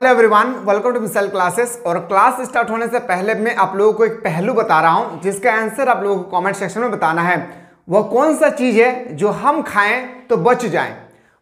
Hello everyone, welcome to missile classes. और class start होने से पहले मैं आप लोगों को एक पहलू बता रहा हूं जिसका आंसर आप लोगों को कमेंट सेक्शन में बताना है। वह कौन सा चीज है जो हम खाएं तो बच जाए?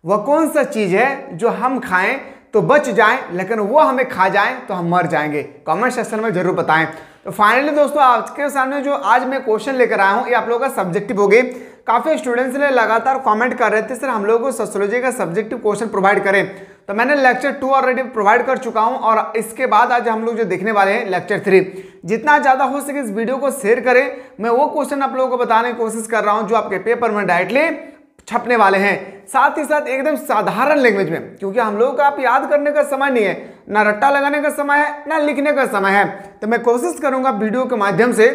वह कौन सा चीज है जो हम खाएं तो बच जाए लेकिन वो हमें खा जाए तो हम मर जाएंगे? कमेंट सेक्शन में जरूर बताएं। तो फाइनली दोस्तों, आपके सामने जो आज मैं क्वेश्चन लेकर आया हूं ये आप लोगों का सब्जेक्टिव हो गए। काफी स्टूडेंट्स ने लगातार कमेंट कर रहे थे सर हम लोगों को सोशियोलॉजी का सब्जेक्टिव क्वेश्चन प्रोवाइड करें, तो मैंने लेक्चर 2 ऑलरेडी प्रोवाइड कर चुका हूं और इसके बाद आज हम लोग जो देखने वाले हैं लेक्चर 3। जितना ज्यादा हो सके इस वीडियो को शेयर करें। मैं वो क्वेश्चन आप लोगों को बताने की कोशिश कर रहा हूं जो आपके पेपर में डायरेक्टली छपने वाले हैं, साथ ही साथ एकदम साधारण लैंग्वेज में, क्योंकि हम लोगों का आप याद करने का समय नहीं है, ना रट्टा लगाने का समय है ना लिखने का समय है। तो मैं कोशिश करूंगा वीडियो के माध्यम से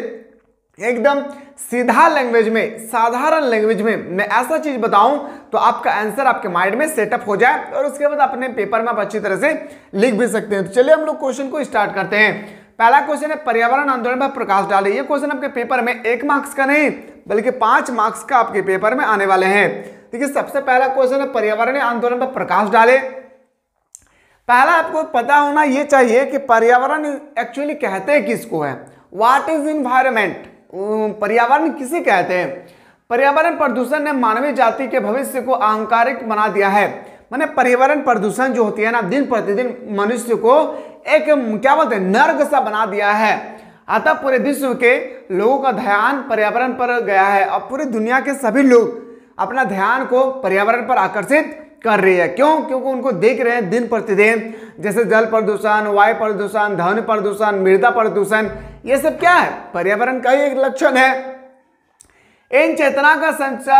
एकदम सीधा लैंग्वेज में, साधारण लैंग्वेज में मैं ऐसा चीज बताऊं तो आपका आंसर आपके माइंड में सेटअप हो जाए और उसके बाद अपने पेपर में आप अच्छी तरह से लिख भी सकते हैं। तो चलिए हम लोग क्वेश्चन को स्टार्ट करते हैं। पहला क्वेश्चन है पर्यावरण आंदोलन पर प्रकाश डाले। ये क्वेश्चन आपके पेपर में 1 मार्क्स का नहीं बल्कि 5 मार्क्स का आपके पेपर में आने वाले हैं। देखिए, सबसे पहला क्वेश्चन है पर्यावरण आंदोलन पर प्रकाश डाले। पहला आपको पता होना यह चाहिए कि पर्यावरण एक्चुअली कहते किसको है। What is environment? पर्यावरण किसे कहते हैं? पर्यावरण प्रदूषण ने मानवीय जाति के भविष्य को अहंकारिक बना दिया है। माने पर्यावरण प्रदूषण जो होती है ना, दिन प्रतिदिन मनुष्य को एक क्या बोलते हैं नर्क सा बना दिया है। अतः पूरे विश्व के लोगों का ध्यान पर्यावरण पर गया है और पूरी दुनिया के सभी लोग अपना ध्यान को पर्यावरण पर आकर्षित कर रही है। क्यों? क्योंकि उनको देख रहे हैं दिन प्रतिदिन, जैसे जल प्रदूषण, वायु प्रदूषण, ध्वनि प्रदूषण, मृदा प्रदूषण, ये सब क्या है? पर्यावरण का ही एक लक्षण है। इन चेतना का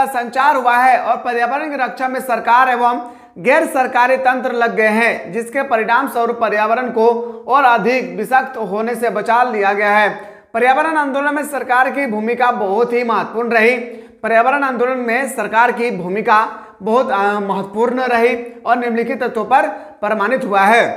संचार हुआ है और पर्यावरण की रक्षा में सरकार एवं गैर सरकारी तंत्र लग गए हैं, जिसके परिणाम स्वरूप पर्यावरण को और अधिक विषाक्त होने से बचा लिया गया है। पर्यावरण आंदोलन में सरकार की भूमिका बहुत ही महत्वपूर्ण रही। पर्यावरण आंदोलन में सरकार की भूमिका बहुत महत्वपूर्ण रही और निम्नलिखित तत्वों पर प्रमाणित हुआ है।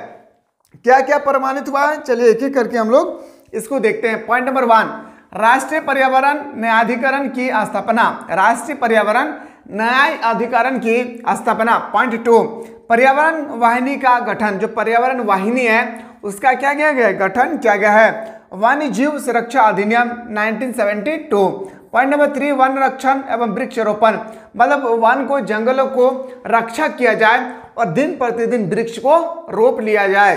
क्या क्या प्रमाणित हुआ है? चलिए एक एक करके हम लोग इसको देखते हैं। पॉइंट नंबर 1, राष्ट्रीय पर्यावरण न्यायाधिकरण की स्थापना। राष्ट्रीय पर्यावरण न्याय अधिकरण की स्थापना। पॉइंट 2, पर्यावरण वाहिनी का गठन। जो पर्यावरण वाहिनी है उसका क्या किया गया है? गठन किया गया है। वन्य जीव सुरक्षा अधिनियम 1972। पॉइंट नंबर 3, वन रक्षण एवं वृक्षारोपण। मतलब वन को, जंगलों को रक्षा किया जाए और दिन प्रतिदिन वृक्ष को रोप लिया जाए।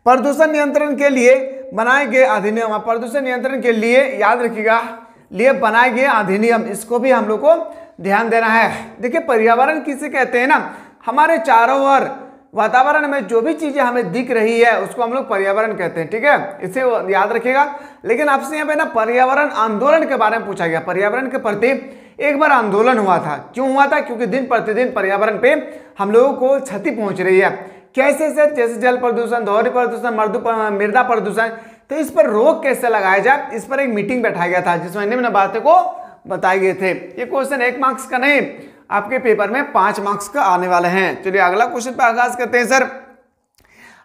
प्रदूषण नियंत्रण के लिए बनाए गए अधिनियम। प्रदूषण नियंत्रण के लिए याद रखिएगा, लिए बनाए गए अधिनियम, इसको भी हम लोग को ध्यान देना है। देखिए, पर्यावरण किसे कहते हैं ना, हमारे चारों ओर वातावरण में जो भी चीजें हमें दिख रही है उसको हम लोग पर्यावरण कहते हैं। ठीक है, इसे याद रखिएगा। लेकिन आपसे यहाँ पे ना पर्यावरण आंदोलन के बारे में पूछा गया। पर्यावरण के प्रति एक बार आंदोलन हुआ था। क्यों हुआ था? क्योंकि दिन प्रतिदिन पर्यावरण पे हम लोगों को क्षति पहुंच रही है। कैसे सर? जैसे जल प्रदूषण, ध्वनि प्रदूषण, मृदा प्रदूषण। तो इस पर रोक कैसे लगाया जाए, इस पर एक मीटिंग बैठाया गया था जिसमें निम्न बातों को बताए गए थे। ये क्वेश्चन 1 मार्क्स का नहीं, आपके पेपर में 5 मार्क्स का आने वाले हैं। चलिए अगला क्वेश्चन पर आगाज करते हैं सर।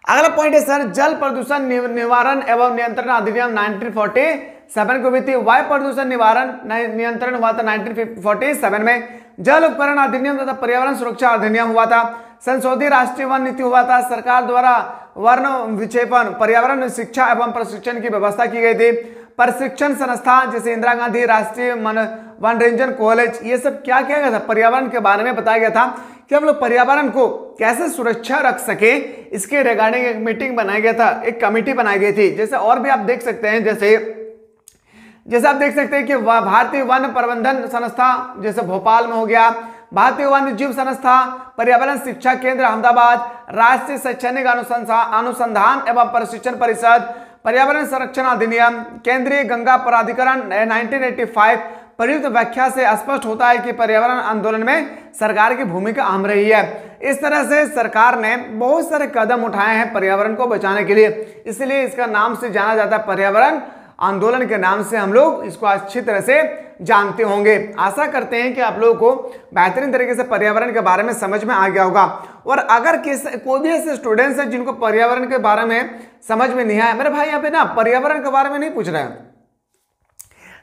अगला पॉइंट है सर, जल प्रदूषण निवारण एवं नियंत्रण अधिनियम 1947 को भी थी। वायु प्रदूषण निवारण नियंत्रण हुआ था 1947 में। जल उपकरण अधिनियम तथा पर्यावरण सुरक्षा अधिनियम हुआ था। संशोधित राष्ट्रीय वन नीति हुआ था। सरकार द्वारा वर्ण विक्षेपण, पर्यावरण शिक्षा एवं प्रशिक्षण की व्यवस्था की गई थी। प्रशिक्षण संस्थान जैसे इंदिरा गांधी राष्ट्रीय मनोरंजन कॉलेज, ये सब क्या किया गया था? पर्यावरण के बारे में बताया गया था कि हम लोग पर्यावरण को कैसे सुरक्षा रख सके, इसके रिगार्डिंग एक मीटिंग बनाया गया था, एक कमेटी बनाई गई थी। जैसे और भी आप देख सकते हैं, जैसे आप देख सकते हैं कि भारतीय वन प्रबंधन संस्था जैसे भोपाल में हो गया, भारतीय वन्य जीव संस्था, पर्यावरण शिक्षा केंद्र अहमदाबाद, राष्ट्रीय शैक्षणिक अनुसंधान एवं प्रशिक्षण परिषद, पर्यावरण संरक्षण अधिनियम, केंद्रीय गंगा प्राधिकरण 1985। प्रयुक्त व्याख्या से स्पष्ट होता है कि पर्यावरण आंदोलन में सरकार की भूमिका अहम रही है। इस तरह से सरकार ने बहुत सारे कदम उठाए हैं पर्यावरण को बचाने के लिए, इसलिए इसका नाम से जाना जाता है पर्यावरण आंदोलन के नाम से। हम लोग इसको अच्छी तरह से जानते होंगे। आशा करते हैं कि आप लोगों को बेहतरीन तरीके से पर्यावरण के बारे में समझ में आ गया होगा। और अगर कोई भी ऐसे स्टूडेंट्स हैं जिनको पर्यावरण के बारे में समझ में नहीं आया, मेरे भाई यहाँ पे ना पर्यावरण के बारे में नहीं पूछ रहे हैं।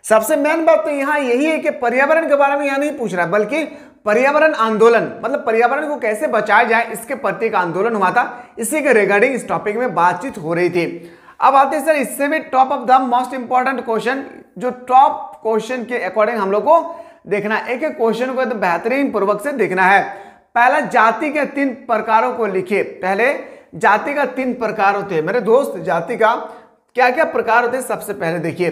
सबसे मेन बात तो यहाँ यही है कि पर्यावरण के बारे में यहाँ नहीं पूछ रहा है, बल्कि पर्यावरण आंदोलन, मतलब पर्यावरण को कैसे बचाया जाए, इसके प्रति एक आंदोलन हुआ था। इसी के रिगार्डिंग इस टॉपिक में बातचीत हो रही थी। अब आते हैं सर इससे भी top of the most important question, जो टॉप क्वेश्चन के अकॉर्डिंग हम लोग को देखना है, एक एक क्वेश्चन को एकदम बेहतरीन पूर्वक से देखना है। पहला, जाति के 3 प्रकारों को लिखिए। पहले जाति का 3 प्रकार होते हैं मेरे दोस्त। जाति का क्या क्या प्रकार होते हैं, सबसे पहले देखिए।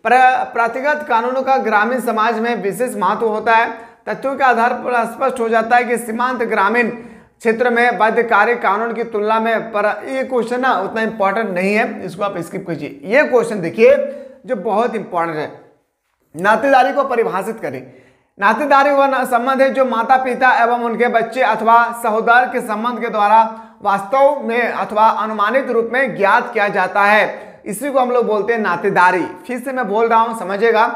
प्रातिगत कानूनों का ग्रामीण समाज में विशेष महत्व होता है। तथ्यों के आधार पर स्पष्ट हो जाता है कि सीमांत ग्रामीण क्षेत्र में बाध्यकारी कानून की तुलना में, पर ये क्वेश्चन ना उतना इंपॉर्टेंट नहीं है, इसको आप स्किप कीजिए। ये क्वेश्चन देखिए जो बहुत इंपॉर्टेंट है। नातेदारी को परिभाषित करें। नातेदारी वह संबंध है जो माता पिता एवं उनके बच्चे अथवा सहोदर के संबंध के द्वारा वास्तव में अथवा अनुमानित रूप में ज्ञात किया जाता है। इसी को हम लोग बोलते हैं नातेदारी। फिर से मैं बोल रहा हूं, समझिएगा।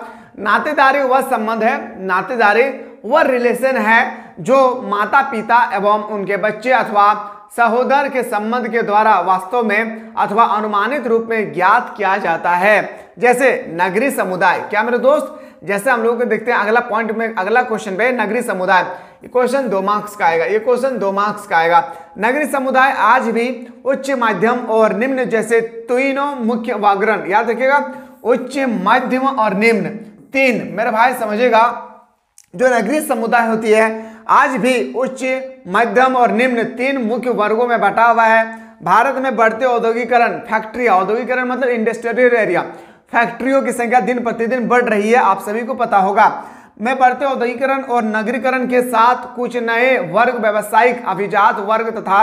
नातेदारी वह संबंध है, नातेदारी वह रिलेशन है जो माता पिता एवं उनके बच्चे अथवा सहोदर के संबंध के द्वारा वास्तव में अथवा अनुमानित रूप में ज्ञात किया जाता है। जैसे नगरीय समुदाय, क्या मेरे दोस्त, जैसे हम लोग देखते हैं अगला पॉइंट में, अगला क्वेश्चन पे नगरीय समुदाय। ये क्वेश्चन 2 मार्क्स का आएगा, ये क्वेश्चन 2 मार्क्स का आएगा। नगरीय समुदाय आज भी उच्च, मध्यम और निम्न जैसे तीनों मुख्य वर्गीकरण, याद रखिएगा, उच्च, मध्यम और निम्न 3, मेरे भाई समझिएगा। जो नगरीय समुदाय होती है आज भी उच्च, मध्यम और निम्न 3 मुख्य वर्गों में बटा हुआ है। भारत में बढ़ते औद्योगिकरण, फैक्ट्री, औद्योगिकरण मतलब इंडस्ट्रियल एरिया, फैक्ट्रियों की संख्या दिन प्रतिदिन बढ़ रही है, आप सभी को पता होगा। में बढ़ते औद्योगिकरण और नगरीकरण के साथ कुछ नए वर्ग, व्यावसायिक, अभिजात वर्ग तथा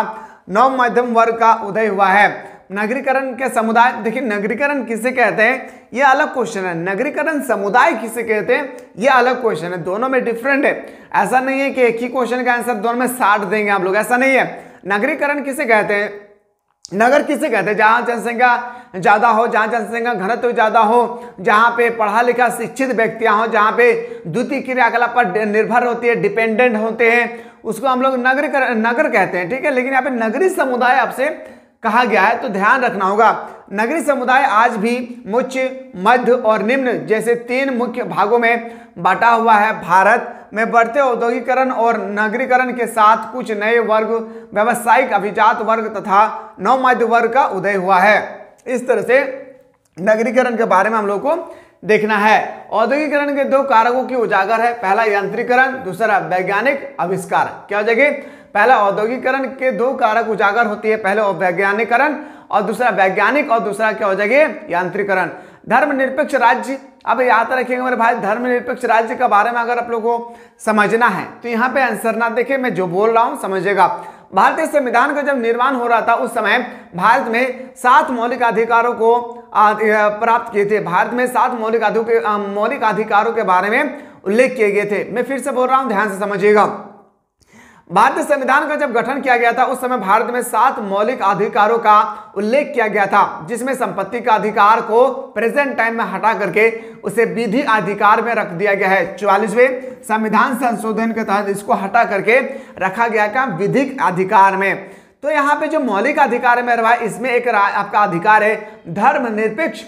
नव मध्यम वर्ग का उदय हुआ है। नगरीकरण के समुदाय, देखिए नगरीकरण किसे कहते हैं, ये अलग क्वेश्चन है। नगरीकरण समुदाय किसे कहते हैं, ये अलग क्वेश्चन है, दोनों में डिफरेंट है। ऐसा नहीं है कि एक ही क्वेश्चन का आंसर दोनों में 60 देंगे आप लोग, ऐसा नहीं है। नगरीकरण किसे कहते हैं, नगर किसे कहते हैं, जहां जनसंख्या ज्यादा हो, जहां जनसंख्या घनत्व ज्यादा हो, जहां पे पढ़ा लिखा शिक्षित व्यक्तियां हो, जहां पे द्वितीय क्रियाकलाप पर निर्भर होती है, डिपेंडेंट होते हैं, उसको हम लोग नगर कहते हैं, ठीक है। लेकिन यहाँ पे नगरीय समुदाय आपसे कहा गया है, तो ध्यान रखना होगा। नगरीय समुदाय आज भी उच्च, मध्य और निम्न जैसे 3 मुख्य भागों में बटा हुआ है। भारत में बढ़ते औद्योगिकरण और नगरीकरण के साथ कुछ नए वर्ग, व्यावसायिक, अभिजात वर्ग तथा नव मध्य वर्ग का उदय हुआ है। इस तरह से नगरीकरण के बारे में हम लोग को देखना है। औद्योगिकरण के 2 कारकों की उजागर है, पहला यंत्रीकरण, दूसरा वैज्ञानिक आविष्कार। क्या हो जाएगी, पहला औद्योगिकरण के 2 कारक उजागर होती है, पहले वैज्ञानिकरण और दूसरा वैज्ञानिक, और दूसरा क्या हो जाएगी, यांत्रिकरण। धर्मनिरपेक्ष राज्य, अब याद रखिएगा मेरे भाई, धर्मनिरपेक्ष राज्य के बारे में अगर आप लोगों को समझना है तो यहाँ पे आंसर ना देखे, मैं जो बोल रहा हूं समझिएगा। भारतीय संविधान का जब निर्माण हो रहा था उस समय भारत में 7 मौलिक अधिकारों को प्राप्त किए थे। भारत में 7 मौलिक अधिकारों के बारे में उल्लेख किए गए थे। मैं फिर से बोल रहा हूं, ध्यान से समझिएगा। भारतीय संविधान का जब गठन किया गया था उस समय भारत में 7 मौलिक अधिकारों का उल्लेख किया गया था, जिसमें संपत्ति का अधिकार को प्रेजेंट टाइम में हटा करके उसे विधि अधिकार में रख दिया गया है। 44वें संविधान संशोधन के तहत इसको हटा करके रखा गया का विधिक अधिकार में। तो यहाँ पे जो मौलिक अधिकार में रहा, इसमें एक आपका अधिकार है धर्मनिरपेक्ष,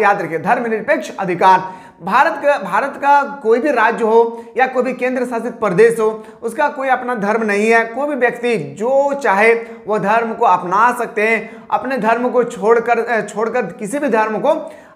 याद रखिए धर्मनिरपेक्ष अधिकार। भारत का कोई भी राज्य हो या कोई भी केंद्र शासित प्रदेश हो, उसका कोई अपना धर्म नहीं है। कोई भी व्यक्ति जो चाहे वो धर्म को अपना सकते हैं, अपने धर्म को छोड़कर किसी भी धर्म को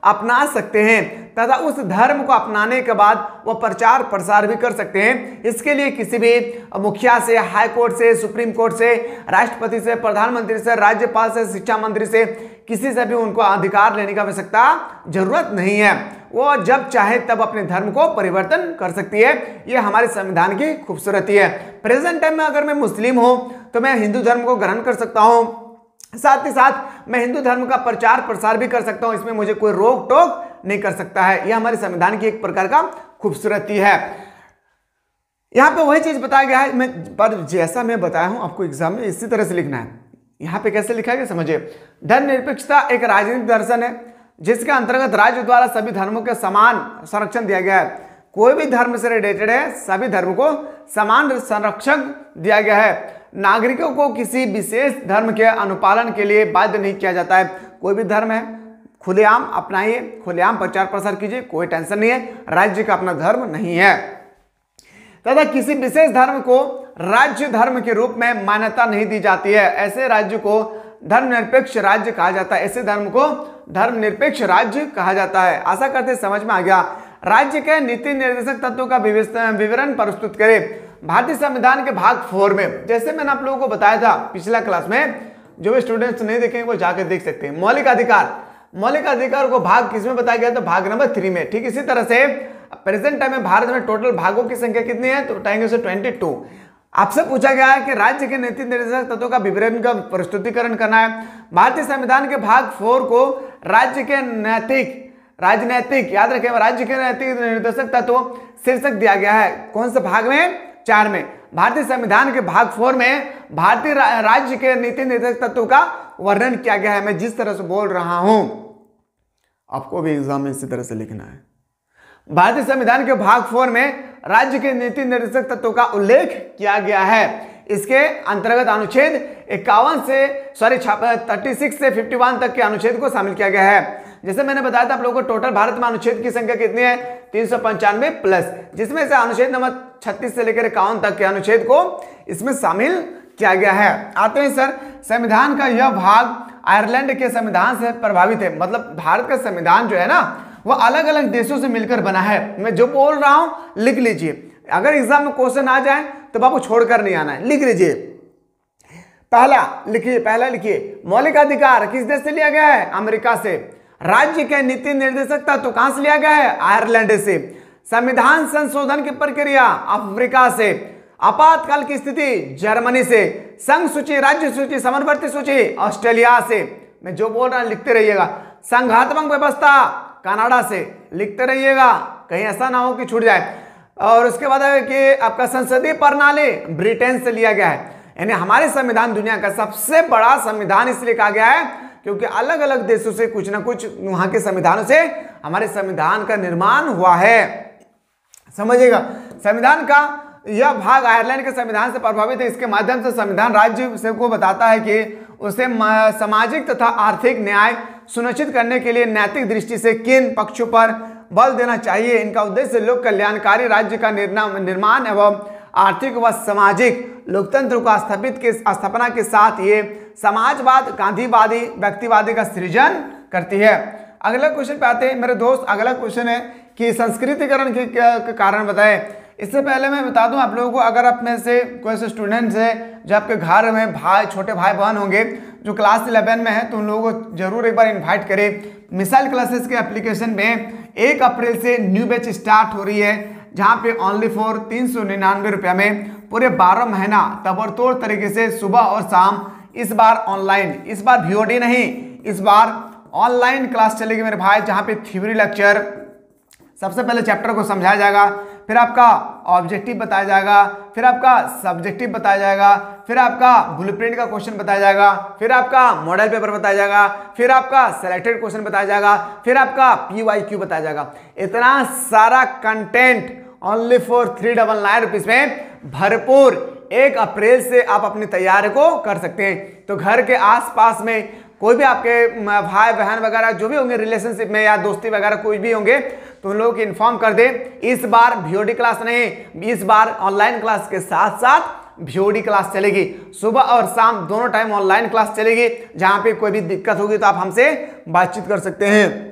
अपना सकते हैं तथा उस धर्म को अपनाने के बाद वो प्रचार प्रसार भी कर सकते हैं। इसके लिए किसी भी मुखिया से, हाई कोर्ट से, सुप्रीम कोर्ट से, राष्ट्रपति से, प्रधानमंत्री से, राज्यपाल से, शिक्षा मंत्री से, किसी से भी उनको अधिकार लेने की आवश्यकता जरूरत नहीं है। वो जब चाहे तब अपने धर्म को परिवर्तन कर सकती है। ये हमारे संविधान की खूबसूरती है। प्रेजेंट टाइम में अगर मैं मुस्लिम हूं तो मैं हिंदू धर्म को ग्रहण कर सकता हूं, साथ ही साथ मैं हिंदू धर्म का प्रचार प्रसार भी कर सकता हूं, इसमें मुझे कोई रोक टोक नहीं कर सकता है। यह हमारे संविधान की एक प्रकार का खूबसूरती है। यहाँ पे वही चीज बताया गया है, पर जैसा मैं बताया हूं आपको एग्जाम में इसी तरह से लिखना है। यहाँ पे कैसे लिखा है समझिए। धर्मनिरपेक्षता एक राजनीतिक दर्शन है जिसके अंतर्गत राज्य द्वारा सभी धर्मों के समान संरक्षण दिया गया है। कोई भी धर्म से रिलेटेड है, सभी धर्म को समान संरक्षण दिया गया है। नागरिकों को किसी विशेष धर्म के अनुपालन के लिए बाध्य नहीं किया जाता है। कोई भी धर्म है, खुलेआम अपनाइए, खुलेआम प्रचार प्रसार कीजिए, कोई टेंशन नहीं है। राज्य का अपना धर्म नहीं है। तथा किसी विशेष धर्म को राज्य धर्म के रूप में मान्यता नहीं दी जाती है। ऐसे राज्य को धर्मनिरपेक्ष राज्य कहा जाता है। ऐसे धर्म को धर्मनिरपेक्ष राज्य कहा जाता है। आशा करते समझ में आ गया। राज्य के नीति निर्देशक तत्वों का विवरण प्रस्तुत करें। भारतीय संविधान के भाग 4 में, जैसे मैंने आप लोगों को बताया था पिछला क्लास में, जो भी स्टूडेंट्स नहीं देखेंगे वो जाकर देख सकते हैं। मौलिक अधिकार को भाग किसमें बताया गया? तो भाग नंबर 3 में। ठीक इसी तरह से प्रेजेंट टाइम में भारत में टोटल भागों की संख्या कितनी है? तो बताएंगे उसे 22। आपसे पूछा गया है कि राज्य के नीति निर्देशक तत्वों का विवरण का प्रस्तुतिकरण करना है। भारतीय संविधान के भाग 4 को राज्य के राजनैतिक, याद रखें, राज्य के नैतिक निर्देशक तत्व शीर्षक दिया गया है। कौन से भाग में? 4 में। भारतीय संविधान के भाग 4 में भारतीय राज्य के नीति निर्देशक तत्वों का वर्णन किया गया है। मैं जिस तरह से बोल रहा हूं आपको भी एग्जाम में इसी तरह से लिखना है। भारतीय संविधान के भाग 4 में राज्य के नीति निर्देशक तत्वों का उल्लेख किया गया है। इसके अंतर्गत अनुच्छेद 36 से 51 तक के अनुच्छेद को शामिल किया गया है। जैसे मैंने बताया था आप लोगों को, टोटल भारत में अनुच्छेद की संख्या कितनी है? 395 प्लस, जिसमें से अनुच्छेद नंबर 36 से लेकर 51 तक के अनुच्छेद को इसमें शामिल किया गया है। आते हैं सर, संविधान का यह भाग आयरलैंड के संविधान से प्रभावित है। मतलब भारत का संविधान जो है ना, वो अलग अलग देशों से मिलकर बना है। मैं जो बोल रहा हूं लिख लीजिए। अगर एग्जाम में क्वेश्चन आ जाए तो बाबू छोड़कर नहीं आना है, लिख लीजिए। पहला लिखिए, मौलिक अधिकार किस देश से लिया गया है? अमेरिका से। राज्य के नीति निर्देशक तत्व कहां से लिया गया है? आयरलैंड से। संविधान संशोधन की प्रक्रिया अफ्रीका से। आपातकाल की स्थिति जर्मनी से। संघ सूची, राज्य सूची, समवर्ती सूची ऑस्ट्रेलिया से। मैं जो बोल रहा हूं लिखते रहिएगा। संघात्मक व्यवस्था कनाडा से, लिखते रहिएगा, कहीं ऐसा ना हो कि छूट जाए। और उसके बाद है कि आपका संसदीय प्रणाली ब्रिटेन से लिया गया है। यानी हमारे संविधान दुनिया का सबसे बड़ा संविधान इसलिए कहा गया है क्योंकि अलग अलग देशों से कुछ ना कुछ वहां के संविधानों से हमारे संविधान का निर्माण हुआ है। समझिएगा, संविधान का यह भाग आयरलैंड के संविधान से प्रभावित है। इसके माध्यम से संविधान राज्य से को बताता है कि उसे सामाजिक तथा आर्थिक न्याय सुनिश्चित करने के लिए नैतिक दृष्टि से किन पक्षों पर बल देना चाहिए। इनका उद्देश्य लोक कल्याणकारी राज्य का निर्माण एवं आर्थिक व सामाजिक लोकतंत्र को स्थापना के साथ ये समाजवाद, गांधीवादी, व्यक्तिवादी का सृजन करती है। अगला क्वेश्चन पे आते हैं मेरे दोस्त। अगला क्वेश्चन है कि संस्कृतिकरण के कारण बताएं। इससे पहले मैं बता दूं आप लोगों को, अगर आप में से कोई से स्टूडेंट्स है जो आपके घर में छोटे भाई बहन होंगे जो क्लास 11 में है, तो उन लोगों को जरूर एक बार इन्वाइट करें। मिसाइल क्लासेस के एप्लीकेशन में 1 अप्रैल से न्यू बैच स्टार्ट हो रही है, जहां पे ओनली फॉर 399 रुपये में पूरे 12 महीना तबड़तोड़ तरीके से सुबह और शाम, इस बार ऑनलाइन, इस बार VOD नहीं, इस बार ऑनलाइन क्लास चलेगी मेरे भाई, जहां पे थ्योरी लेक्चर, सबसे पहले चैप्टर को समझाया जाएगा, फिर आपका ऑब्जेक्टिव बताया जाएगा, फिर आपका सब्जेक्टिव बताया जाएगा, फिर आपका ब्लूप्रिंट का क्वेश्चन बताया जाएगा, फिर आपका मॉडल पेपर बताया जाएगा, फिर आपका सेलेक्टेड क्वेश्चन बताया जाएगा, फिर आपका PYQ बताया जाएगा। इतना सारा कंटेंट ओनली फॉर 399 रुपीज में भरपूर 1 अप्रैल से आप अपनी तैयारी को कर सकते हैं। तो घर के आसपास में कोई भी आपके भाई बहन वगैरह जो भी होंगे रिलेशनशिप में या दोस्ती वगैरह कोई भी होंगे, तो उन लोगों को इन्फॉर्म कर दे। इस बार VOD क्लास नहीं, इस बार ऑनलाइन क्लास के साथ साथ VOD क्लास चलेगी। सुबह और शाम दोनों टाइम ऑनलाइन क्लास चलेगी। जहां पे कोई भी दिक्कत होगी तो आप हमसे बातचीत कर सकते हैं।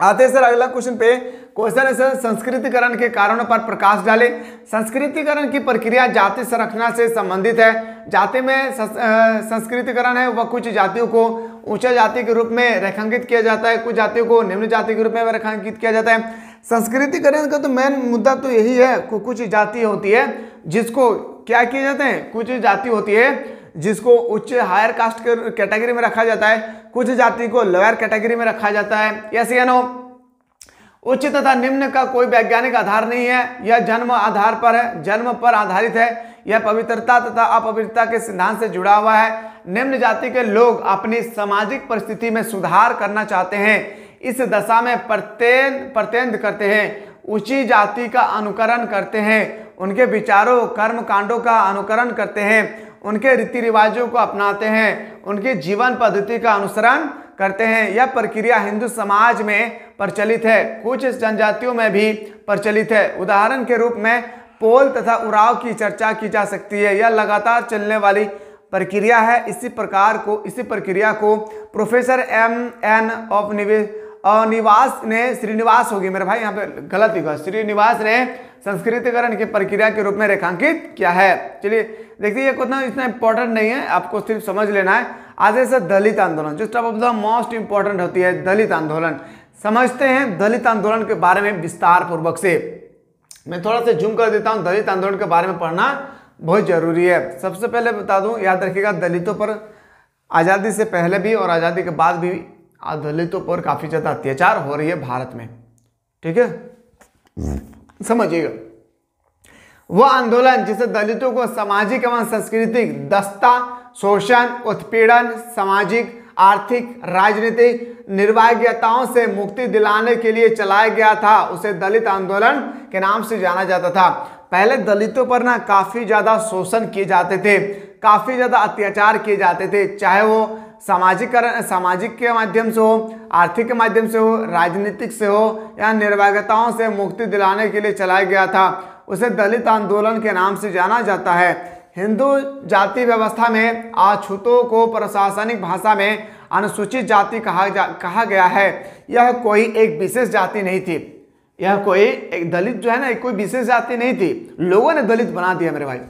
आते हैं सर अगला क्वेश्चन पे। क्वेश्चन है सर, संस्कृतिकरण के कारणों पर प्रकाश डाले। संस्कृतिकरण की प्रक्रिया जाति संरचना से संबंधित है। जाति में संस्कृतिकरण है वह कुछ जातियों को उच्च जाति के रूप में रेखांकित किया जाता है, कुछ जातियों को निम्न जाति के रूप में रेखांकित किया जाता है। संस्कृतिकरण का तो मेन मुद्दा तो यही है, कुछ जाति होती है जिसको क्या किए जाते हैं, कुछ जाति होती है जिसको उच्च हायर कास्ट कैटेगरी में रखा जाता है, कुछ जाति को लोअर कैटेगरी में रखा जाता है। यस या नो? उच्च तथा निम्न का कोई वैज्ञानिक आधार नहीं है, यह जन्म आधार पर है, जन्म पर आधारित है। यह पवित्रता तथा अपवित्रता के सिद्धांत से जुड़ा हुआ है। निम्न जाति के लोग अपनी सामाजिक परिस्थिति में सुधार करना चाहते हैं, इस दशा में प्रत्येक करते हैं, ऊंची जाति का अनुकरण करते हैं, उनके विचारों कर्म कांडों का अनुकरण करते हैं, उनके रीति रिवाजों को अपनाते हैं, उनकी जीवन पद्धति का अनुसरण करते हैं। यह प्रक्रिया हिंदू समाज में प्रचलित है, कुछ जनजातियों में भी प्रचलित है। उदाहरण के रूप में पोल तथा उड़ाव की चर्चा की जा सकती है। यह लगातार चलने वाली प्रक्रिया है। इसी प्रक्रिया को प्रोफेसर M.N. निवास ने श्रीनिवास होगी मेरे भाई, यहाँ पे गलत लिखा, श्रीनिवास ने संस्कृतिकरण की प्रक्रिया के रूप में रेखांकित किया है। चलिए देखिए, ये कितना इतना इंपॉर्टेंट नहीं है, आपको सिर्फ समझ लेना है। आज से दलित आंदोलन जो ऑफ द मोस्ट इंपॉर्टेंट होती है, दलित आंदोलन। समझते हैं दलित आंदोलन के बारे में विस्तार पूर्वक से। मैं थोड़ा सा जूम कर देता हूँ, दलित आंदोलन के बारे में पढ़ना बहुत जरूरी है। सबसे पहले बता दूं, याद रखिएगा, दलितों पर आज़ादी से पहले भी और आज़ादी के बाद भी दलितों पर काफ़ी ज़्यादा अत्याचार हो रही है भारत में, ठीक है, समझिएगा। वह आंदोलन जिसे दलितों को सामाजिक एवं सांस्कृतिक दस्ता, शोषण, उत्पीड़न, सामाजिक, आर्थिक, राजनीतिक निर्भाग्यताओं से मुक्ति दिलाने के लिए चलाया गया था, उसे दलित आंदोलन के नाम से जाना जाता था। पहले दलितों पर ना काफ़ी ज़्यादा शोषण किए जाते थे, काफ़ी ज़्यादा अत्याचार किए जाते थे, चाहे वो सामाजिक के माध्यम से हो, आर्थिक के माध्यम से हो, राजनीतिक से हो, या निर्भाग्यताओं से मुक्ति दिलाने के लिए चलाया गया था, उसे दलित आंदोलन के नाम से जाना जाता है। हिंदू जाति व्यवस्था में अछूतों को प्रशासनिक भाषा में अनुसूचित जाति कहा गया है। यह कोई एक विशेष जाति नहीं थी, यह कोई एक दलित जो है ना, कोई विशेष जाति नहीं थी, लोगों ने दलित बना दिया मेरे भाई,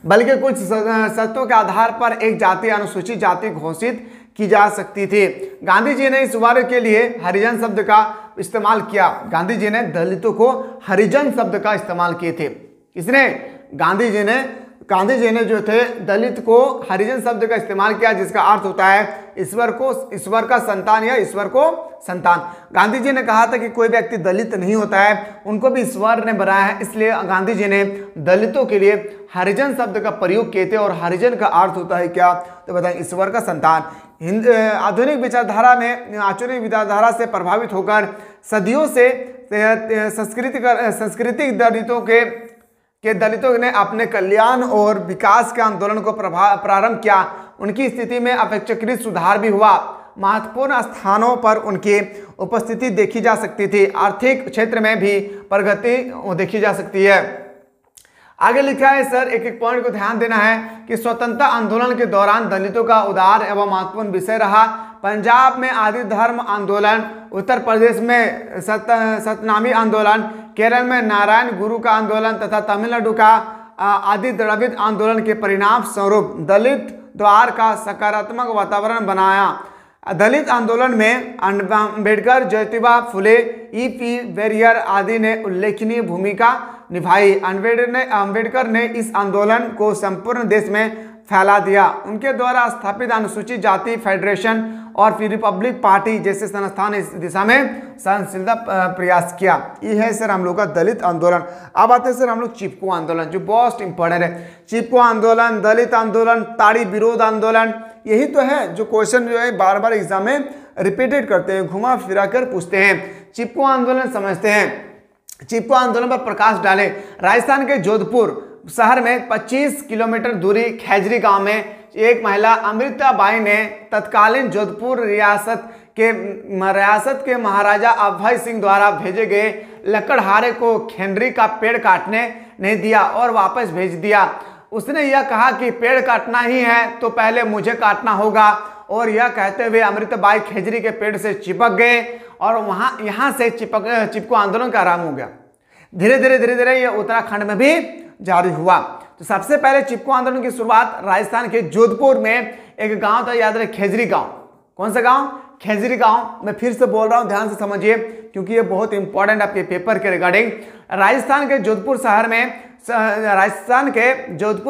बल्कि कुछ शर्तों के आधार पर एक जाति अनुसूचित जाति घोषित की जा सकती थी। गांधी जी ने इस वर्ग के लिए हरिजन शब्द का इस्तेमाल किया। गांधी जी ने दलितों को हरिजन शब्द का इस्तेमाल किए थे। किसने? गांधी जी ने जो थे दलित को हरिजन शब्द का इस्तेमाल किया, जिसका अर्थ होता है ईश्वर का संतान या ईश्वर को संतान। गांधी जी ने कहा था कि कोई व्यक्ति दलित नहीं होता है, उनको भी ईश्वर ने बनाया है, इसलिए गांधी जी ने दलितों के लिए हरिजन शब्द का प्रयोग किए थे। और हरिजन का अर्थ होता है क्या? तो बताएं, ईश्वर का संतान। आधुनिक विचारधारा से प्रभावित होकर सदियों से सांस्कृतिक दलितों ने अपने कल्याण और विकास के आंदोलन को प्रारंभ किया। उनकी स्थिति में अपेक्षाकृत सुधार भी हुआ। महत्वपूर्ण स्थानों पर उनकी उपस्थिति देखी जा सकती थी। आर्थिक क्षेत्र में भी प्रगति देखी जा सकती है। आगे लिखा है सर, एक एक पॉइंट को ध्यान देना है कि स्वतंत्रता आंदोलन के दौरान दलितों का उदार एवं महत्वपूर्ण विषय रहा। पंजाब में आदि धर्म आंदोलन, उत्तर प्रदेश में सतनामी आंदोलन, केरल में नारायण गुरु का आंदोलन तथा तमिलनाडु का आदि द्रविड़ आंदोलन के परिणाम स्वरूप दलित द्वार का सकारात्मक वातावरण बनाया। दलित आंदोलन में अम्बेडकर, ज्योतिबा फुले, E.P. वेरियर आदि ने उल्लेखनीय भूमिका निभाई। अम्बेडकर ने इस आंदोलन को संपूर्ण देश में फैला दिया। उनके द्वारा स्थापित अनुसूचित जाति फेडरेशन और फिर रिपब्लिक पार्टी जैसे संस्थान इस दिशा में सहनशीलता प्रयास किया। ये है सर हम लोग का दलित आंदोलन। अब आते हैं सर हम लोग चिपको आंदोलन, जो बहुत इंपॉर्टेंट है। चिपको आंदोलन, दलित आंदोलन, ताड़ी विरोध आंदोलन, यही तो है जो क्वेश्चन जो है बार बार एग्जाम में रिपीटेड करते हैं, घुमा फिरा कर पूछते हैं। चिपको आंदोलन समझते हैं। चिपको आंदोलन पर प्रकाश डालें। राजस्थान के जोधपुर शहर में 25 किलोमीटर दूरी खैजरी गांव में एक महिला अमृताबाई ने तत्कालीन जोधपुर रियासत के महाराजा अभय सिंह द्वारा भेजे गए लकड़हारे को खैजरी का पेड़ काटने नहीं दिया और वापस भेज दिया। उसने यह कहा कि पेड़ काटना ही है तो पहले मुझे काटना होगा, और यह कहते हुए अमृताबाई खैजरी के पेड़ से चिपक गए और यहाँ से चिपको आंदोलन का आरंभ हो गया। धीरे धीरे यह उत्तराखंड में भी जारी हुआ। तो सबसे पहले चिपको आंदोलन की शुरुआत राजस्थान के जोधपुर में एक गांव था, याद रहे, खैजरी गांव। कौन सा गांव? खैजरी गांव। मैं फिर से बोल रहा हूं, ध्यान से समझिए क्योंकि ये बहुत इंपॉर्टेंट आपके पेपर के रिगार्डिंग। राजस्थान के जोधपुर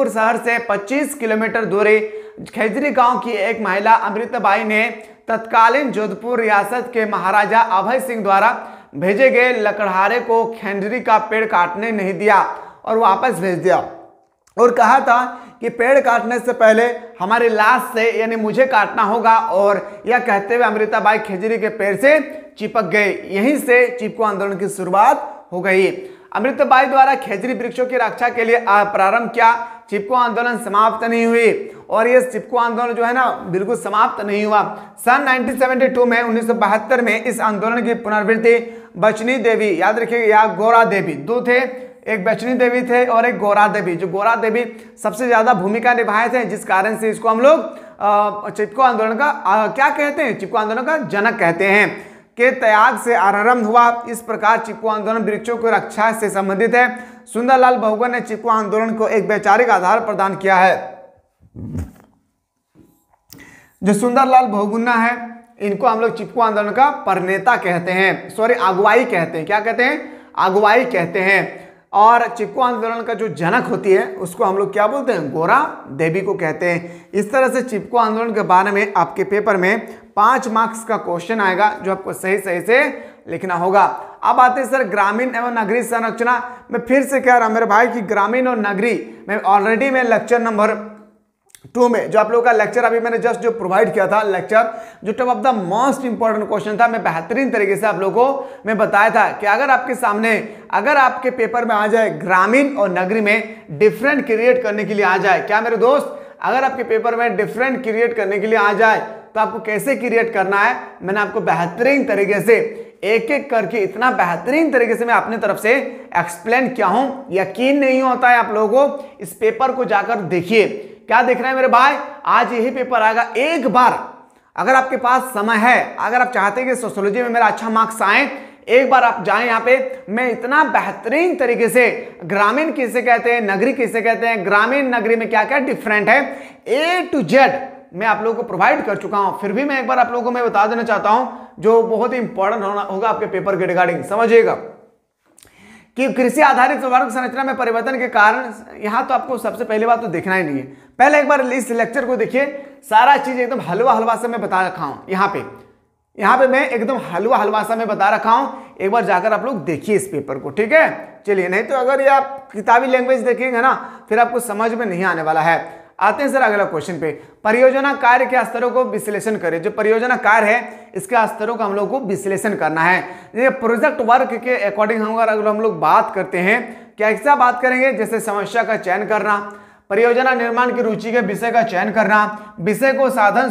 शहर से 25 किलोमीटर दूरी खैजरी गांव की एक महिला अमृताबाई ने तत्कालीन जोधपुर रियासत के महाराजा अभय सिंह द्वारा भेजे गए लकड़हारे को खैजरी का पेड़ काटने नहीं दिया और वापस भेज दिया, और कहा था कि पेड़ काटने से पहले हमारी लाश से यानी मुझे काटना होगा, और यह कहते हुए अमृताबाई खैजरी के पेड़ से चिपक गए। यहीं से चिपको आंदोलन की शुरुआत हो गई। अमृताबाई द्वारा खैजरी वृक्षों की रक्षा के लिए प्रारंभ किया। चिपको आंदोलन समाप्त नहीं हुई, और ये चिपको आंदोलन जो है ना बिल्कुल समाप्त नहीं हुआ। सन 1972 में 1972 में इस आंदोलन की पुनरावृत्ति बचनी देवी, याद रखिएगा, या गौरा देवी, दो थे, एक बेचनी देवी थे और एक गौरा देवी। जो गौरा देवी सबसे ज्यादा भूमिका निभाए थे, जिस कारण से इसको हम लोग चिपको आंदोलन का क्या कहते हैं, चिपको आंदोलन का जनक कहते हैं। के त्याग से आरंभ हुआ। इस प्रकार चिपको आंदोलन वृक्षों की रक्षा से संबंधित है। सुंदरलाल बहुगुणा ने चिपको आंदोलन को एक वैचारिक आधार प्रदान किया है। जो सुंदरलाल बहुगुणा है, इनको हम लोग चिपको आंदोलन का प्रणेता कहते हैं, सॉरी अगुवाई कहते हैं। क्या कहते हैं? अगुवाई कहते हैं। और चिपको आंदोलन का जो जनक होती है उसको हम लोग क्या बोलते हैं? गौरा देवी को कहते हैं। इस तरह से चिपको आंदोलन के बारे में आपके पेपर में 5 मार्क्स का क्वेश्चन आएगा, जो आपको सही सही से लिखना होगा। अब आते हैं सर ग्रामीण एवं नगरीय संरचना। मैं फिर से कह रहा हूं मेरे भाई कि ग्रामीण और नगरीय में ऑलरेडी मैं लेक्चर नंबर 2 में जो आप लोगों का लेक्चर अभी मैंने जस्ट जो प्रोवाइड किया था लेक्चर, जो top of the most important question था, मैं बेहतरीन तरीके से आप लोगों को मैं बताया था कि अगर आपके सामने, अगर आपके पेपर में आ जाए ग्रामीण और नगरी में डिफरेंट क्रिएट करने के लिए आ जाए, क्या मेरे दोस्त, अगर आपके पेपर में डिफरेंट क्रिएट करने के लिए आ जाए तो आपको कैसे क्रिएट करना है, मैंने आपको बेहतरीन तरीके से एक एक करके इतना बेहतरीन तरीके से मैं अपनी तरफ से एक्सप्लेन किया हूं। यकीन नहीं होता है आप लोगों को, इस पेपर को जाकर देखिए। क्या देख रहे हैं मेरे भाई? आज यही पेपर आएगा। एक बार अगर आपके पास समय है, अगर आप चाहते हैं कि सोशियोलॉजी में मेरा अच्छा मार्क्स आए, एक बार आप जाएं यहाँ पे, मैं इतना बेहतरीन तरीके से ग्रामीण किसे कहते हैं, नगरी किसे कहते हैं, ग्रामीण नगरी में क्या क्या डिफरेंट है, A to Z मैं आप लोगों को प्रोवाइड कर चुका हूं। फिर भी मैं एक बार आप लोगों को मैं बता देना चाहता हूं, जो बहुत ही इंपॉर्टेंट होगा आपके पेपर के रिगार्डिंग। समझिएगा कि कृषि आधारित वर्ग संरचना में परिवर्तन के कारण, यहां तो आपको सबसे पहली बात तो देखना ही नहीं है। पहले एक बार इस लेक्चर को देखिए, सारा चीज एकदम हलवा हलवा से मैं बता रखा हूं। यहाँ पे मैं एकदम हलवा हलवा सा मैं बता रखा हूं। एक बार जाकर आप लोग देखिए इस पेपर को, ठीक है? चलिए, नहीं तो अगर ये आप किताबी लैंग्वेज देखेंगे ना, फिर आपको समझ में नहीं आने वाला है। आते हैं सर अगला क्वेश्चन पे। परियोजना कार्य के स्तरों को विश्लेषण करें। जो परियोजना कार्य है, इसके स्तरों का हम लोग को विश्लेषण करना है। ये प्रोजेक्ट वर्क के अकॉर्डिंग अगर हम लोग बात करते हैं, क्या ऐसा बात करेंगे जैसे समस्या का चयन करना, परियोजना निर्माण की रुचि के विषय का चयन करना, विषय को साधन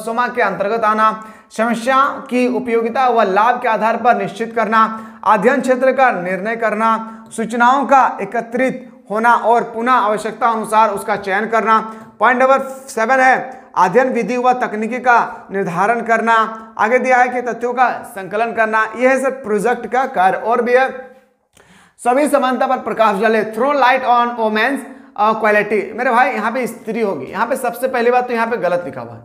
सोमा के अंतर्गत आना, समस्या की उपयोगिता व लाभ के आधार पर निश्चित करना, अध्ययन क्षेत्र का निर्णय करना, सूचनाओं का एकत्रित होना और पुनः आवश्यकता अनुसार उसका चयन करना। पॉइंट नंबर 7 है अध्ययन विधि व तकनीकी का निर्धारण करना। आगे दिया है कि तथ्यों का संकलन करना। यह है सर प्रोजेक्ट का कार्य। और भी है सभी समानता पर प्रकाश डाले, throw light on women's quality. मेरे भाई यहाँ पे स्त्री होगी, यहाँ पे सबसे पहली बात तो यहाँ पे गलत लिखा हुआ है,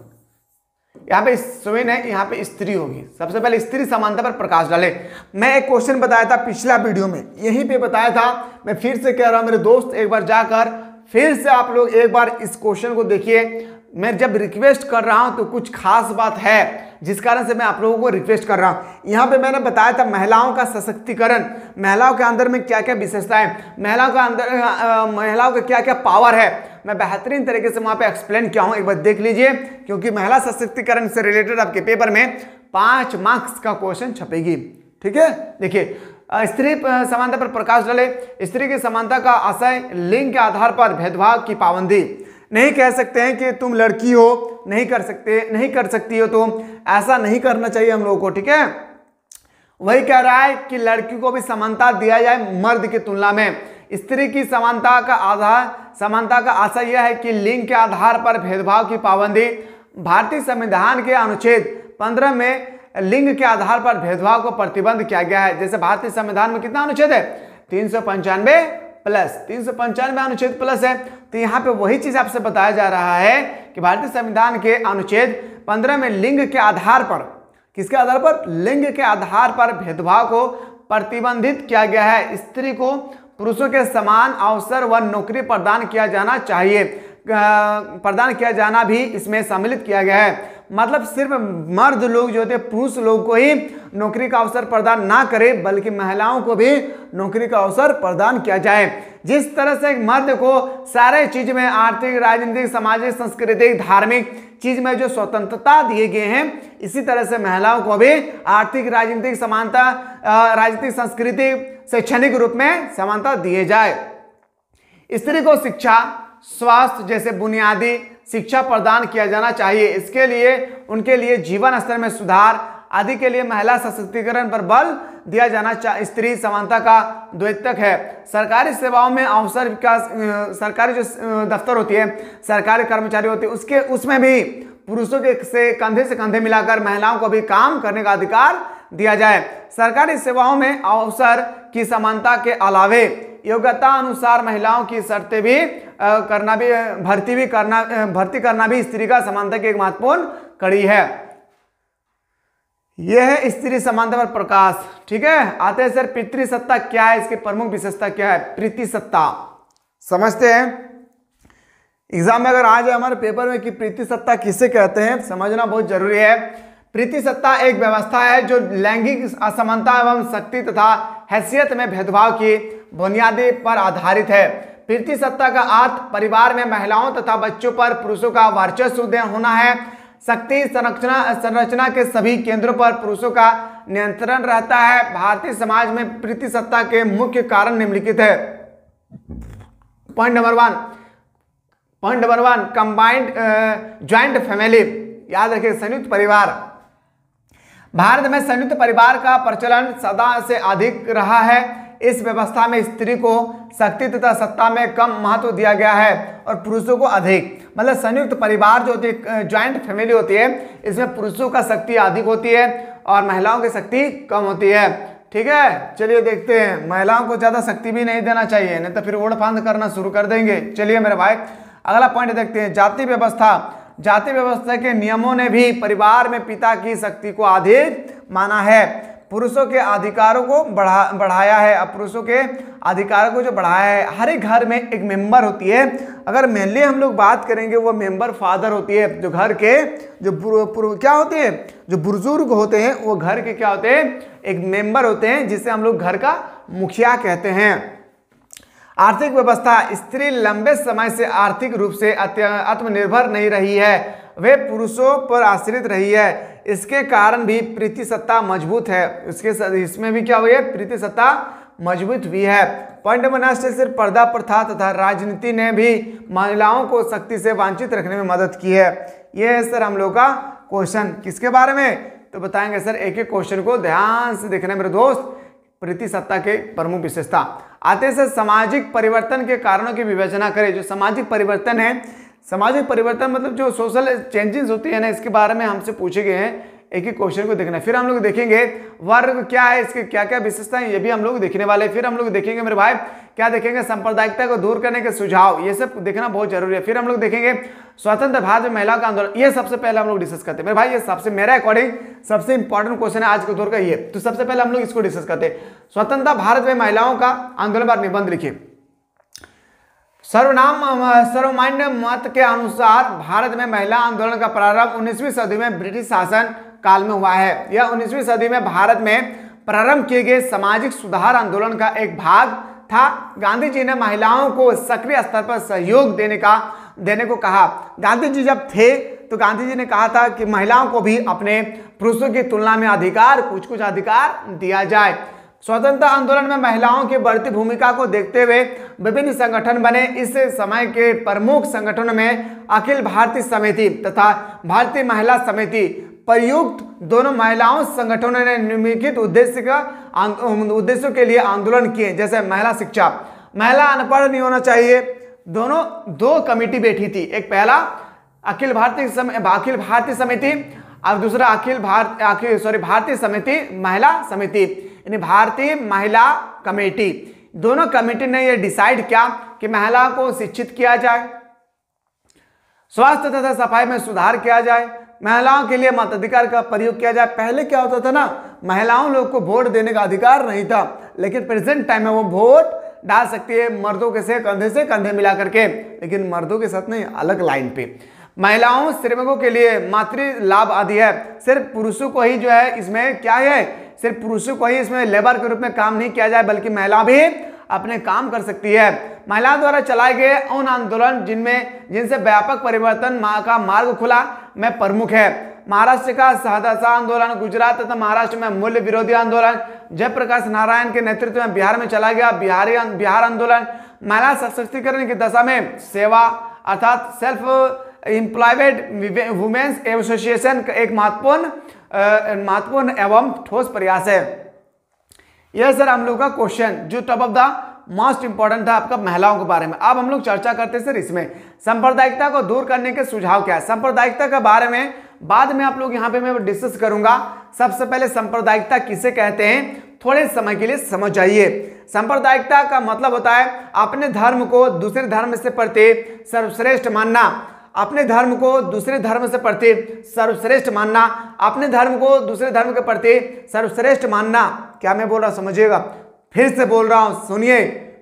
यहाँ पे स्वयं है, यहाँ पे स्त्री होगी। सबसे पहले स्त्री समानता पर प्रकाश डाले। मैं एक क्वेश्चन बताया था पिछला वीडियो में, यहीं पे बताया था, मैं फिर से कह रहा हूं मेरे दोस्त, एक बार जाकर फिर से आप लोग एक बार इस क्वेश्चन को देखिए। मैं जब रिक्वेस्ट कर रहा हूं तो कुछ खास बात है, जिस कारण से मैं आप लोगों को रिक्वेस्ट कर रहा हूं। यहाँ पे मैंने बताया था महिलाओं का सशक्तिकरण, महिलाओं के अंदर में क्या क्या विशेषताएं, महिलाओं का क्या क्या पावर है, मैं बेहतरीन तरीके से वहां पे एक्सप्लेन किया हूं। एक बार देख लीजिए, क्योंकि महिला सशक्तिकरण से रिलेटेड आपके पेपर में 5 मार्क्स का क्वेश्चन छपेगी, ठीक है? देखिए, स्त्री समानता पर प्रकाश डाले। स्त्री की समानता का आशय लिंग के आधार पर भेदभाव की पाबंदी। नहीं कह सकते हैं कि तुम लड़की हो, नहीं कर सकती हो, तो ऐसा नहीं करना चाहिए हम लोगों को, ठीक है? वही कह रहा है कि लड़की को भी समानता दिया जाए मर्द की तुलना में। स्त्री की समानता का आशय यह है कि लिंग के आधार पर भेदभाव की पाबंदी। भारतीय संविधान के अनुच्छेद 15 में लिंग के आधार पर भेदभाव को प्रतिबंध किया गया है। जैसे भारतीय संविधान में कितना अनुच्छेद है? 395 प्लस, 395 अनुच्छेद प्लस है। तो यहाँ पे वही चीज आपसे बताया जा रहा है कि भारतीय संविधान के अनुच्छेद 15 में लिंग के आधार पर, किसके आधार पर? लिंग के आधार पर भेदभाव को प्रतिबंधित किया गया है। स्त्री को पुरुषों के समान अवसर व नौकरी प्रदान किया जाना चाहिए, प्रदान किया जाना भी इसमें सम्मिलित किया गया है। मतलब सिर्फ मर्द लोग जो होते हैं, पुरुष लोग को ही नौकरी का अवसर प्रदान ना करे, बल्कि महिलाओं को भी नौकरी का अवसर प्रदान किया जाए। जिस तरह से एक मर्द को सारे चीज में, आर्थिक, राजनीतिक, सामाजिक, सांस्कृतिक, धार्मिक चीज में जो स्वतंत्रता दिए गए हैं, इसी तरह से महिलाओं को भी आर्थिक, राजनीतिक समानता, राजनीतिक, सांस्कृतिक, शैक्षणिक रूप में समानता दिए जाए। स्त्री को शिक्षा, स्वास्थ्य जैसे बुनियादी शिक्षा प्रदान किया जाना चाहिए। इसके लिए उनके लिए जीवन स्तर में सुधार, आदि के लिए महिला सशक्तिकरण पर बल दिया जाना स्त्री समानता का द्योतक है। सरकारी सेवाओं में अवसर विकास, सरकारी जो दफ्तर होती है, सरकारी कर्मचारी होते हैं, उसमें भी पुरुषों के से कंधे मिलाकर महिलाओं को भी काम करने का अधिकार दिया जाए। सरकारी सेवाओं में अवसर की समानता के अलावे योग्यता अनुसार महिलाओं की शर्तें भी भर्ती करना भी स्त्री का समानता की एक महत्वपूर्ण कड़ी है। यह है स्त्री समानता पर प्रकाश। ठीक है, आते हैं सर पितृसत्ता क्या है, इसकी प्रमुख विशेषता क्या है। पितृसत्ता समझते हैं, एग्जाम में अगर आ जाए हमारे पेपर में कि पितृसत्ता किसे कहते हैं, समझना बहुत जरूरी है। पितृसत्ता एक व्यवस्था है जो लैंगिक असमानता एवं शक्ति तथा हैसियत में भेदभाव की बुनियादी पर आधारित है। पितृसत्ता का अर्थ परिवार में महिलाओं तथा बच्चों पर पुरुषों का वर्चस्व होना है। शक्ति संरचना के सभी केंद्रों पर पुरुषों का नियंत्रण रहता है। भारतीय समाज में पितृसत्ता के मुख्य कारण निम्नलिखित है। Point number one combined joint family, याद रखिए संयुक्त परिवार। भारत में संयुक्त परिवार का प्रचलन सदा से अधिक रहा है। इस व्यवस्था में स्त्री को शक्ति तथा सत्ता में कम महत्व दिया गया है और पुरुषों को अधिक। मतलब संयुक्त परिवार जो होती है, ज्वाइंट फैमिली होती है, इसमें पुरुषों का शक्ति अधिक होती है और महिलाओं की शक्ति कम होती है। ठीक है, चलिए देखते हैं। महिलाओं को ज्यादा शक्ति भी नहीं देना चाहिए, नहीं तो फिर ओढ़ फांद करना शुरू कर देंगे। चलिए मेरे भाई अगला पॉइंट देखते हैं। जाति व्यवस्था के नियमों ने भी परिवार में पिता की शक्ति को अधिक माना है। पुरुषों के अधिकारों को बढ़ाया है। अब पुरुषों के अधिकारों को जो बढ़ाया है, हर एक घर में एक मेंबर होती है। अगर मेनली हम लोग बात करेंगे, वो मेंबर फादर होती है। जो घर के जो क्या होते हैं, जो बुजुर्ग होते हैं, वो घर के क्या होते हैं, एक मेंबर होते हैं, जिसे हम लोग घर का मुखिया कहते हैं। आर्थिक व्यवस्था, स्त्री लंबे समय से आर्थिक रूप से आत्मनिर्भर नहीं रही है, वे पुरुषों पर आश्रित रही है। इसके कारण भी पितृसत्ता मजबूत है। इसमें भी क्या हुई है, पितृसत्ता मजबूत हुई है। पॉइंट नंबर नेक्स्ट, सिर्फ पर्दा प्रथा तथा राजनीति ने भी महिलाओं को शक्ति से वंचित रखने में मदद की है। यह है सर हम लोग का क्वेश्चन। किसके बारे में, तो बताएंगे सर एक एक क्वेश्चन को ध्यान से देखना मेरे दोस्त। पितृसत्ता के प्रमुख विशेषता आते से सामाजिक परिवर्तन के कारणों की विवेचना करें। जो सामाजिक परिवर्तन है, सामाजिक परिवर्तन मतलब जो सोशल चेंजेस होती है ना, इसके बारे में हमसे पूछे गए हैं। एक एक क्वेश्चन को देखना है। फिर हम लोग देखेंगे वर्ग क्या है, इसके क्या क्या विशेषताएं, ये भी हम लोग देखने वाले। फिर हम लोग देखेंगे मेरे भाई क्या देखेंगे, सांप्रदायिकता को दूर करने के सुझाव, ये सब देखना बहुत जरूरी है। फिर हम लोग देखेंगे स्वतंत्र भारत में महिलाओं का आंदोलन, ये सबसे पहले हम लोग डिस्कस करते हैं मेरे भाई। ये सबसे मेरे अकॉर्डिंग सबसे इंपॉर्टेंट क्वेश्चन है आज के दौर का ये। तो सबसे पहले हम लोग इसको डिस्कस करते हैं। स्वतंत्रता भारत में महिलाओं का आंदोलन पर निबंध लिखिए। सर्वमान्य मत के अनुसार भारत में महिला आंदोलन का प्रारंभ 19वीं सदी में ब्रिटिश शासन काल में हुआ है। यह 19वीं सदी में भारत में प्रारंभ किए गए सामाजिक सुधार आंदोलन का एक भाग था। गांधी जी ने महिलाओं को सक्रिय स्तर पर सहयोग देने को कहा। गांधी जी जब थे तो गांधी जी ने कहा था कि महिलाओं को भी अपने पुरुषों की तुलना में कुछ अधिकार दिया जाए। स्वतंत्रता आंदोलन में महिलाओं की बढ़ती भूमिका को देखते हुए विभिन्न संगठन बने। इस समय के प्रमुख संगठनों में अखिल भारतीय समिति तथा भारतीय महिला समिति प्रयुक्त दोनों महिलाओं संगठनों ने निम्नलिखित उद्देश्यों के लिए आंदोलन किए, जैसे महिला शिक्षा, महिला अनपढ़ नहीं होना चाहिए। दो कमेटी बैठी थी, एक पहला अखिल भारतीय समिति और दूसरा भारतीय समिति महिला समिति, यानी भारतीय महिला कमेटी। दोनों कमेटी ने यह डिसाइड किया कि महिलाओं को शिक्षित किया जाए, स्वास्थ्य तथा सफाई में सुधार किया जाए, महिलाओं के लिए मताधिकार का प्रयोग किया जाए। पहले क्या होता था ना, महिलाओं लोग को वोट देने का अधिकार नहीं था, लेकिन प्रेजेंट टाइम में वो वोट डाल सकती है मर्दों के से कंधे मिला करके, लेकिन मर्दों के साथ नहीं, अलग लाइन पे। महिलाओं श्रमिकों के लिए मातृ लाभ आदि है। सिर्फ पुरुषों को ही जो है इसमें क्या है, सिर्फ पुरुषों को ही इसमें लेबर के रूप में काम नहीं किया जाए, बल्कि महिला भी अपने काम कर सकती है। महिलाओं द्वारा चलाए गए उन आंदोलन जिनसे व्यापक परिवर्तन का मार्ग खुला में प्रमुख है महाराष्ट्र का सहदासा आंदोलन, गुजरात तथा महाराष्ट्र में मूल्य विरोधी आंदोलन, जयप्रकाश नारायण के नेतृत्व में बिहार में चला गया बिहार आंदोलन। महिला सशक्तिकरण की दशा में सेवा अर्थात सेल्फ एम्प्लॉयमेंट वुमेन्स एसोसिएशन एक महत्वपूर्ण महत्वपूर्ण एवं ठोस प्रयास है। यह सर हम लोग का क्वेश्चन जो top of the most important था आपका महिलाओं के बारे में। अब हम लोग चर्चा करते हैं सर इसमें सांप्रदायिकता को दूर करने के सुझाव क्या है। सांप्रदायिकता के बारे में बाद में आप लोग यहाँ पे मैं डिस्कस करूंगा। सबसे पहले सांप्रदायिकता किसे कहते हैं थोड़े समय के लिए समझ जाइए। सांप्रदायिकता का मतलब होता है अपने धर्म को दूसरे धर्म से प्रति सर्वश्रेष्ठ मानना, अपने धर्म को दूसरे धर्म से प्रति सर्वश्रेष्ठ मानना, अपने धर्म को दूसरे धर्म के प्रति सर्वश्रेष्ठ मानना। क्या मैं बोल रहा हूं समझिएगा, फिर से बोल रहा हूं सुनिए,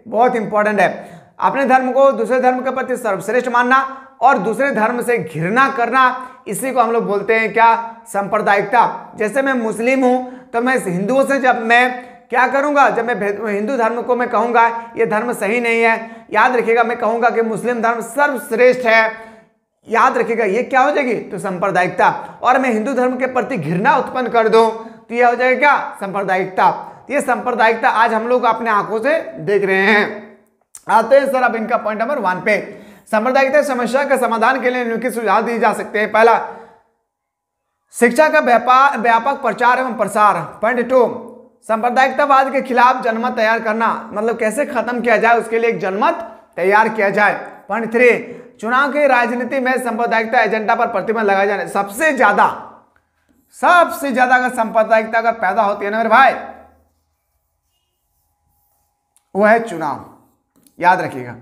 बहुत इंपॉर्टेंट है। अपने धर्म को दूसरे धर्म के प्रति सर्वश्रेष्ठ मानना और दूसरे धर्म से घृणा करना, इसी को हम लोग बोलते हैं क्या, सांप्रदायिकता। जैसे मैं मुस्लिम हूं तो मैं हिंदुओं से जब मैं क्या करूंगा, जब मैं हिंदू धर्म को मैं कहूंगा ये धर्म सही नहीं है, याद रखिएगा मैं कहूंगा कि मुस्लिम धर्म सर्वश्रेष्ठ है, याद रखिएगा ये क्या हो जाएगी तो सांप्रदायिकता। और मैं हिंदू धर्म के प्रति घृणा उत्पन्न कर दूं तो यह हो जाएगा क्या, सांप्रदायिकता। ये सांप्रदायिकता आज हम लोग अपने आंखों से देख रहे हैं। आते हैं सर अब इनका पॉइंट नंबर 1 पे। सांप्रदायिकता समस्या के समाधान के लिए निम्नलिखित सुझाव दिए जा सकते हैं। पहला, शिक्षा का व्यापक प्रचार एवं प्रसार। पॉइंट 2, सांप्रदायिकतावाद के खिलाफ जनमत तैयार करना, मतलब कैसे खत्म किया जाए उसके लिए एक जनमत तैयार किया जाए। पॉइंट 3, चुनाव की राजनीति में सांप्रदायिकता एजेंडा पर प्रतिबंध लगाया जाए। सबसे ज्यादा अगर सांप्रदायिकता अगर पैदा होती है ना मेरे भाई, वो है चुनाव, याद रखिएगा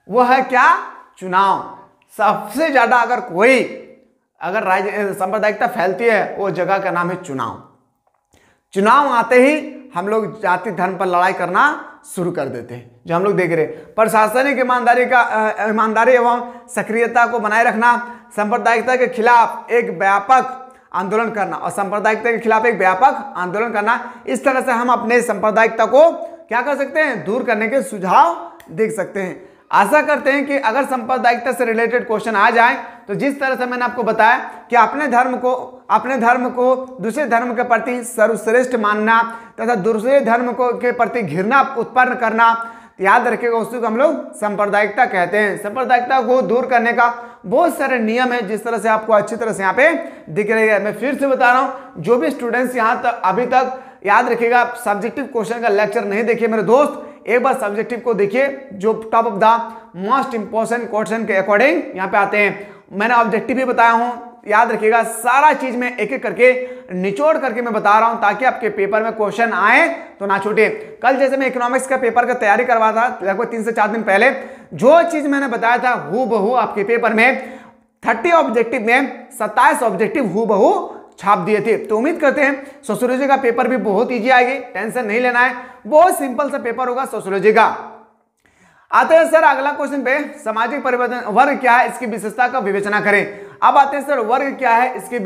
वो है क्या, चुनाव। सबसे ज्यादा अगर कोई अगर सांप्रदायिकता फैलती है वो जगह का नाम है चुनाव। चुनाव आते ही हम लोग जाति धर्म पर लड़ाई करना शुरू कर देते हैं, जो हम लोग देख रहे हैं। प्रशासनिक ईमानदारी एवं सक्रियता को बनाए रखना, सांप्रदायिकता के खिलाफ एक व्यापक आंदोलन करना और सांप्रदायिकता के खिलाफ एक व्यापक आंदोलन करना। इस तरह से हम अपने सांप्रदायिकता को क्या कर सकते हैं, दूर करने के सुझाव देख सकते हैं। आशा करते हैं कि अगर सांप्रदायिकता से रिलेटेड क्वेश्चन आ जाए तो जिस तरह से मैंने आपको बताया कि अपने धर्म को दूसरे धर्म के प्रति सर्वश्रेष्ठ मानना तथा दूसरे धर्म को के प्रति घृणा उत्पन्न करना, याद रखिएगा उसी को हम लोग सांप्रदायिकता कहते हैं। सांप्रदायिकता को दूर करने का बहुत सारे नियम है, जिस तरह से आपको अच्छी तरह से यहाँ पे दिख रही है। मैं फिर से बता रहा हूँ, जो भी स्टूडेंट्स यहाँ तक अभी तक याद रखिएगा सब्जेक्टिव क्वेश्चन का लेक्चर नहीं देखिए मेरे दोस्त, एक बार सब्जेक्टिव को देखिए जो top of the most important question के अकॉर्डिंग यहाँ पे आते हैं। मैंने ऑब्जेक्टिव भी बताया हूँ, याद रखिएगा सारा चीज में एक एक करके निचोड़ करके मैं बता रहा हूं ताकि आपके पेपर में क्वेश्चन आए तो ना छूटे। कल जैसे मैं इकोनॉमिक्स का पेपर का तैयारी करवा था लगभग 3 से 4 दिन पहले, जो चीज मैंने बताया था हूबहू आपके पेपर में 30 ऑब्जेक्टिव में 27 ऑब्जेक्टिव हूबहू छाप दिए थे। तो उम्मीद करते हैं सोशियोलॉजी का पेपर भी बहुत ईजी आएगी, टेंशन नहीं लेना है, बहुत सिंपल सा पेपर होगा सोशियोलॉजी का। आते हैं सर अगला क्वेश्चन पे, सामाजिक परिवर्तन वर्ग क्या है इसकी विशेषता का विवेचना करें। अब आते हैं सर वर्ग क्या है इसके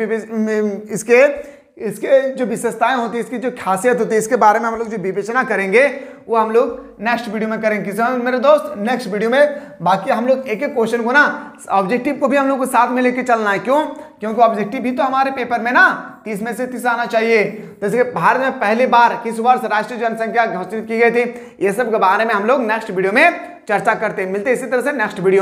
जो विशेषताएं होती है, इसकी जो खासियत होती है, इसके बारे में हम लोग जो विवेचना करेंगे वो हम लोग नेक्स्ट वीडियो में करेंगे मेरे दोस्त, नेक्स्ट वीडियो में। बाकी हम लोग एक एक क्वेश्चन को ना ऑब्जेक्टिव को भी हम लोग को साथ में लेके चलना है। क्यों? क्योंकि ऑब्जेक्टिव भी तो हमारे पेपर में ना 30 में से 30 आना चाहिए। जैसे कि भारत में पहली बार किस वर्ष राष्ट्रीय जनसंख्या घोषित की गई थी, ये सब के बारे में हम लोग नेक्स्ट वीडियो में चर्चा करते हैं। मिलते हैं इसी तरह से नेक्स्ट वीडियो।